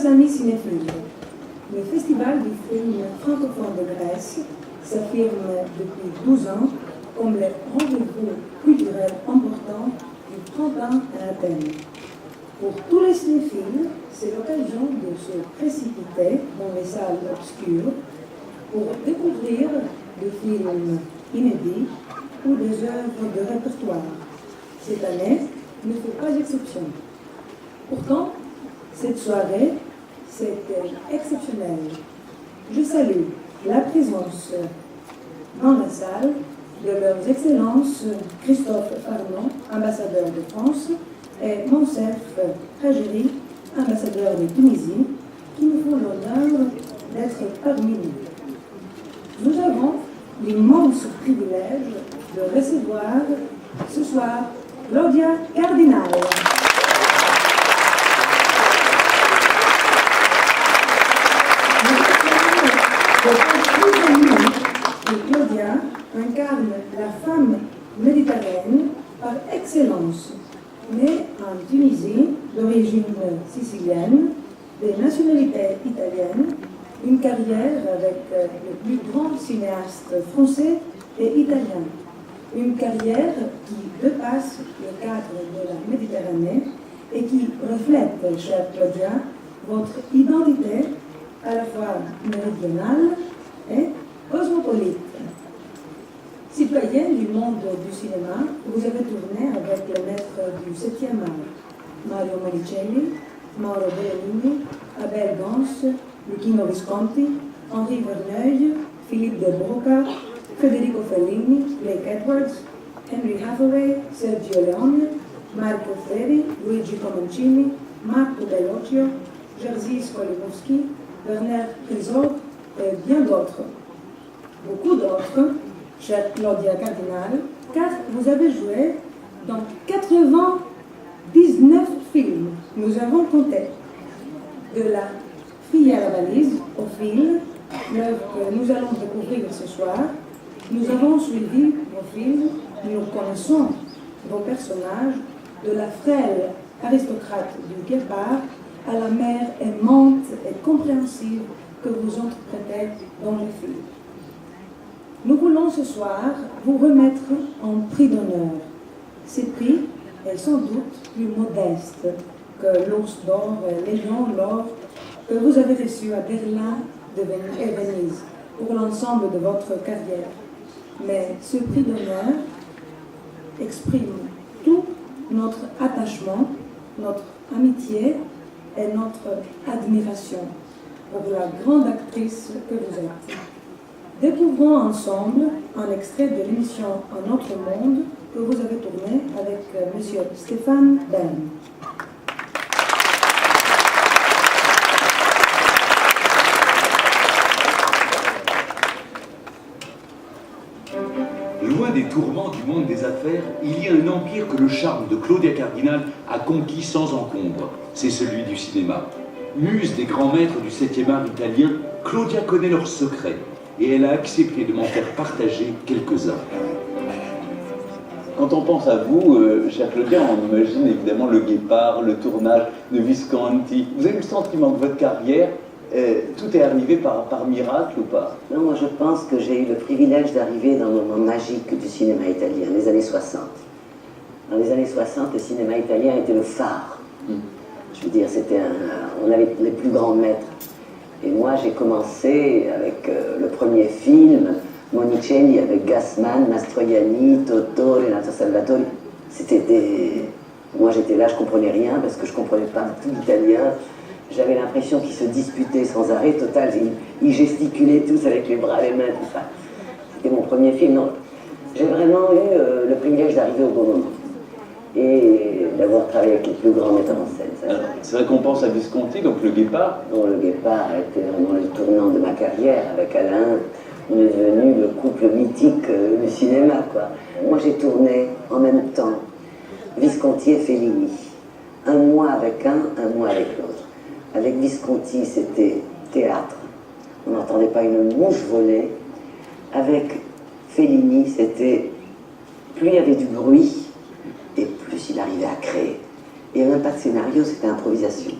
Chers amis cinéphiles, le Festival du film francophone de Grèce s'affirme depuis 12 ans comme le rendez-vous culturel important du printemps à Athènes. Pour tous les cinéphiles, c'est l'occasion de se précipiter dans les salles obscures pour découvrir des films inédits ou des œuvres de répertoire. Cette année ne fait pas exception. Pourtant, cette soirée, c'était exceptionnel. Je salue la présence dans la salle de leurs excellences Christophe Arnaud, ambassadeur de France, et Monsef Hajeri, ambassadeur de Tunisie, qui nous font l'honneur d'être parmi nous. Nous avons l'immense privilège de recevoir ce soir Claudia Cardinal. Et Claudia incarne la femme méditerranéenne par excellence, née en Tunisie, d'origine sicilienne, de nationalité italienne, une carrière avec les plus grands cinéastes français et italiens. Une carrière qui dépasse le cadre de la Méditerranée et qui reflète, chère Claudia, votre identité à la fois méridionale et cosmopolite. Citoyenne du monde du cinéma, vous avez tourné avec les maîtres du 7e art, Mario Monicelli, Mauro Bellini, Abel Gance, Luchino Visconti, Henri Verneuil, Philippe de Broca, Federico Fellini, Blake Edwards, Henry Hathaway, Sergio Leone, Marco Ferri, Luigi Comencini, Marco Bellocchio, Jerzy Skolimowski, Werner Herzog et bien d'autres. Beaucoup d'autres, chère Claudia Cardinal, car vous avez joué dans 99 films. Nous avons compté. De La fille à la valise au fil, l'œuvre que nous allons découvrir ce soir. Nous avons suivi vos films, nous connaissons vos personnages, de la frêle aristocrate du Guépard à la mère aimante et compréhensive que vous interprétez dans les films. Nous voulons ce soir vous remettre un prix d'honneur. Ce prix est sans doute plus modeste que l'Ours d'Or et les Lions d'Or que vous avez reçus à Berlin et Venise pour l'ensemble de votre carrière. Mais ce prix d'honneur exprime tout notre attachement, notre amitié et notre admiration pour la grande actrice que vous êtes. Découvrons ensemble un extrait de l'émission Un autre monde que vous avez tourné avec M. Stéphane Bern. Loin des tourments du monde des affaires, il y a un empire que le charme de Claudia Cardinal a conquis sans encombre. C'est celui du cinéma. Muse des grands maîtres du 7e art italien, Claudia connaît leurs secrets et elle a accepté de m'en faire partager quelques-uns. Quand on pense à vous, chère Claudia, on imagine évidemment le Guépard, le tournage de Visconti. Vous avez le sentiment que votre carrière, tout est arrivé par miracle ou pas? Non, moi je pense que j'ai eu le privilège d'arriver dans le moment magique du cinéma italien, les années 60. Dans les années 60, le cinéma italien était le phare. Je veux dire, on avait les plus grands maîtres. Et moi j'ai commencé avec le premier film, Monicelli avec Gassman, Mastroianni, Totò, Renato Salvatori. Moi j'étais là, je comprenais rien parce que je comprenais pas tout l'italien. J'avais l'impression qu'ils se disputaient sans arrêt, total. Ils gesticulaient tous avec les bras, les mains, tout ça. C'était mon premier film. Non, j'ai vraiment eu le privilège d'arriver au bon moment et d'avoir travaillé avec les plus grands metteurs en scène. C'est vrai qu'on pense à Visconti, donc le Guépard. Non, le Guépard a été vraiment le tournant de ma carrière. Avec Alain, on est devenu le couple mythique du cinéma, quoi. Moi, j'ai tourné en même temps Visconti et Fellini. Un mois avec un mois avec l'autre. Avec Visconti, c'était théâtre. On n'entendait pas une mouche voler. Avec Fellini, c'était... Plus il y avait du bruit, et plus il arrivait à créer. Il n'y avait même pas de scénario, c'était improvisation.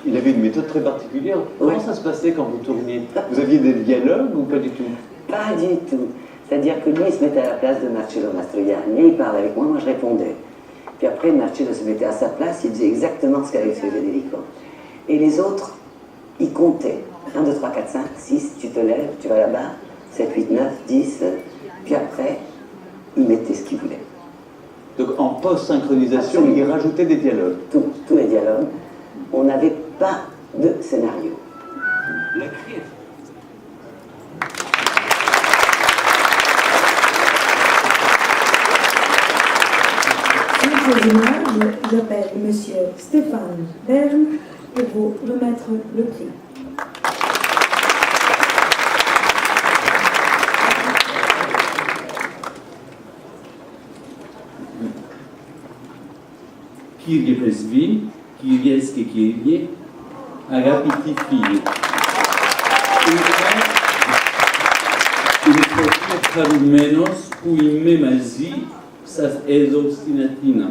Il avait une méthode très particulière. Comment ça se passait quand vous tourniez? Vous aviez des dialogues ou pas du tout? Pas du tout. C'est-à-dire que lui, il se mettait à la place de Marcello Mastroianni, il parlait avec moi, moi je répondais. Puis après, Marcello se mettait à sa place, il disait exactement ce qu'avait fait Federico. Et les autres, ils comptaient. 1, 2, 3, 4, 5, 6, tu te lèves, tu vas là-bas, 7, 8, 9, 10, puis après, ils mettaient ce qu'ils voulaient. Donc en post-synchronisation, il rajoutait des dialogues. Tous les dialogues. On n'avait pas de scénario. La créativité. Sur ces images, j'appelle Monsieur Stéphane Bern pour vous remettre le prix. Kyrie Presby, Kyriesque Kyrie, Agapiti Fili. Il faut Carumenos ou Imemazi, Sas Ezostinatina.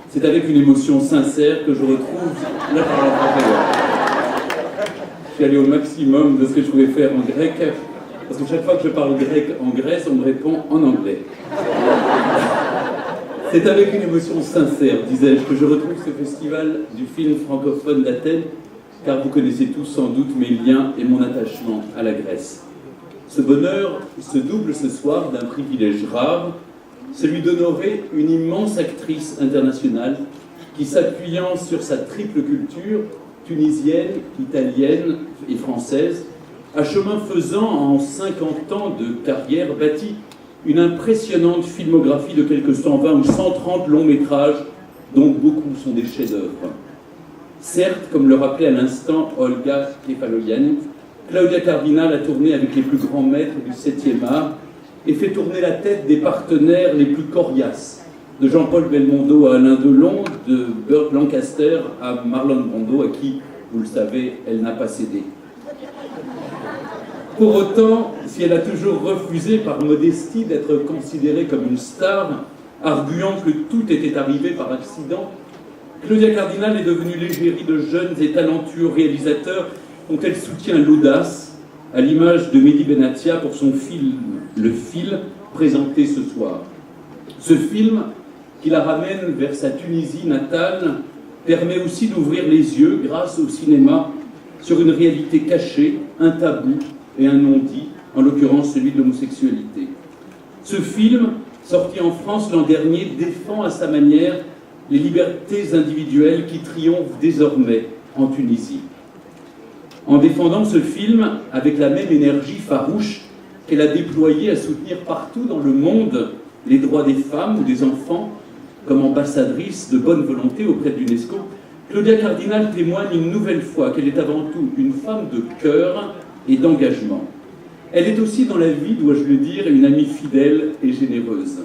C'est avec une émotion sincère que je retrouve la parole française. Je suis allé au maximum de ce que je pouvais faire en grec, parce que chaque fois que je parle grec en Grèce, on me répond en anglais. C'est avec une émotion sincère, disais-je, que je retrouve ce festival du film francophone d'Athènes, car vous connaissez tous sans doute mes liens et mon attachement à la Grèce. Ce bonheur se double ce soir d'un privilège rare, celui d'honorer une immense actrice internationale qui, s'appuyant sur sa triple culture, tunisienne, italienne et française, à chemin faisant en 50 ans de carrière, bâtit une impressionnante filmographie de quelques 120 ou 130 longs métrages, dont beaucoup sont des chefs-d'œuvre. Certes, comme le rappelait à l'instant Olga Kefalogian, Claudia Cardinal a tourné avec les plus grands maîtres du 7e art et fait tourner la tête des partenaires les plus coriaces, de Jean-Paul Belmondo à Alain Delon, de Burt Lancaster à Marlon Brando, à qui, vous le savez, elle n'a pas cédé. Pour autant, si elle a toujours refusé par modestie d'être considérée comme une star, arguant que tout était arrivé par accident, Claudia Cardinal est devenue l'égérie de jeunes et talentueux réalisateurs dont elle soutient l'audace, à l'image de Mehdi Benatia pour son film « Le Fil » présenté ce soir. Ce film, qui la ramène vers sa Tunisie natale, permet aussi d'ouvrir les yeux, grâce au cinéma, sur une réalité cachée, un tabou et un non-dit, en l'occurrence celui de l'homosexualité. Ce film, sorti en France l'an dernier, défend à sa manière les libertés individuelles qui triomphent désormais en Tunisie. En défendant ce film avec la même énergie farouche qu'elle a déployée à soutenir partout dans le monde les droits des femmes ou des enfants, comme ambassadrice de bonne volonté auprès de l'UNESCO, Claudia Cardinal témoigne une nouvelle fois qu'elle est avant tout une femme de cœur et d'engagement. Elle est aussi dans la vie, dois-je le dire, une amie fidèle et généreuse.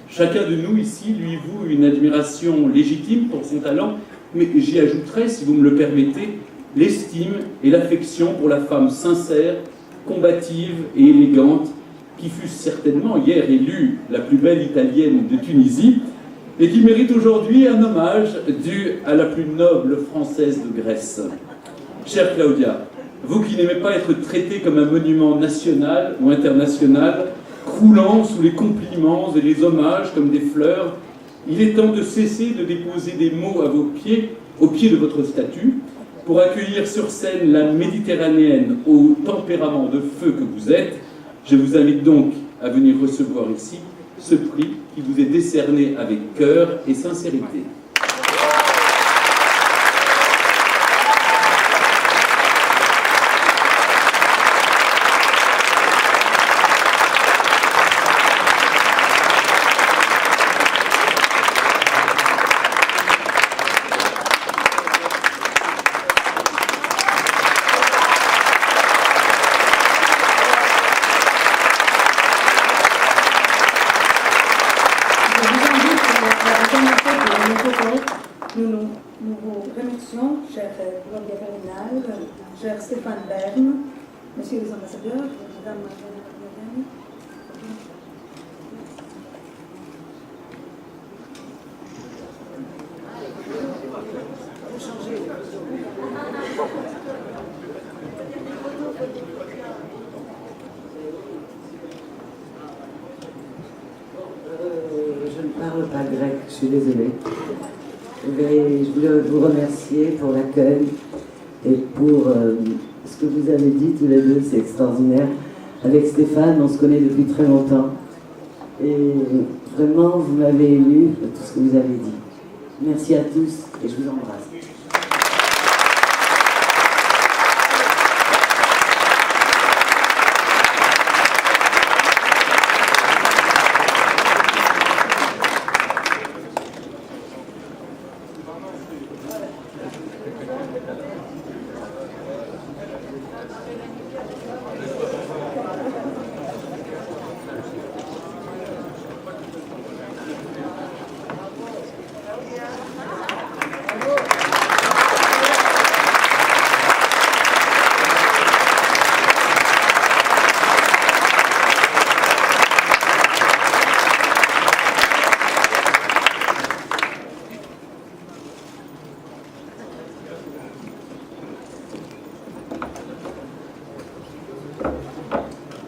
Chacun de nous ici lui voue une admiration légitime pour son talent, mais j'y ajouterai, si vous me le permettez, l'estime et l'affection pour la femme sincère, combative et élégante, qui fut certainement hier élue la plus belle italienne de Tunisie, et qui mérite aujourd'hui un hommage dû à la plus noble française de Grèce. Chère Claudia, vous qui n'aimez pas être traitée comme un monument national ou international, croulant sous les compliments et les hommages comme des fleurs, il est temps de cesser de déposer des mots à vos pieds, au pied de votre statue, pour accueillir sur scène la méditerranéenne au tempérament de feu que vous êtes. Je vous invite donc à venir recevoir ici ce prix qui vous est décerné avec cœur et sincérité. Nous vous remercions, cher Claudia Cardinal, cher Stéphane Bern, messieurs les ambassadeurs, mesdames, mesdames. Je suis désolée. Je voulais vous remercier pour l'accueil et pour ce que vous avez dit tous les deux, c'est extraordinaire. Avec Stéphane, on se connaît depuis très longtemps. Et vraiment, vous m'avez ému de tout ce que vous avez dit. Merci à tous et je vous embrasse.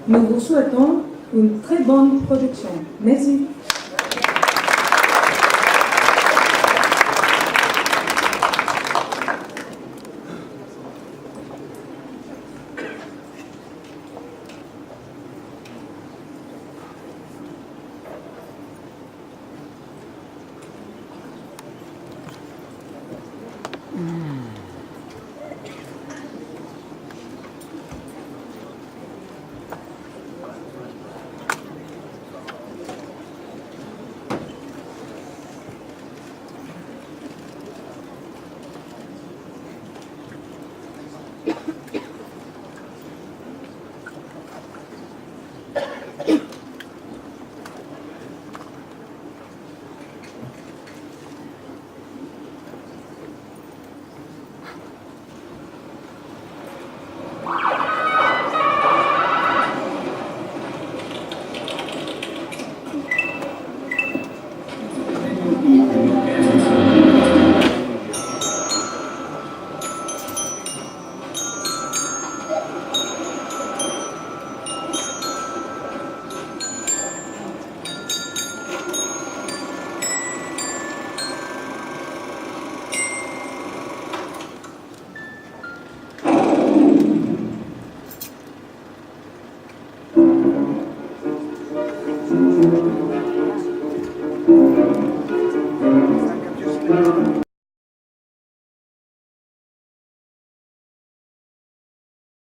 Nous vous souhaitons une très bonne production. Merci.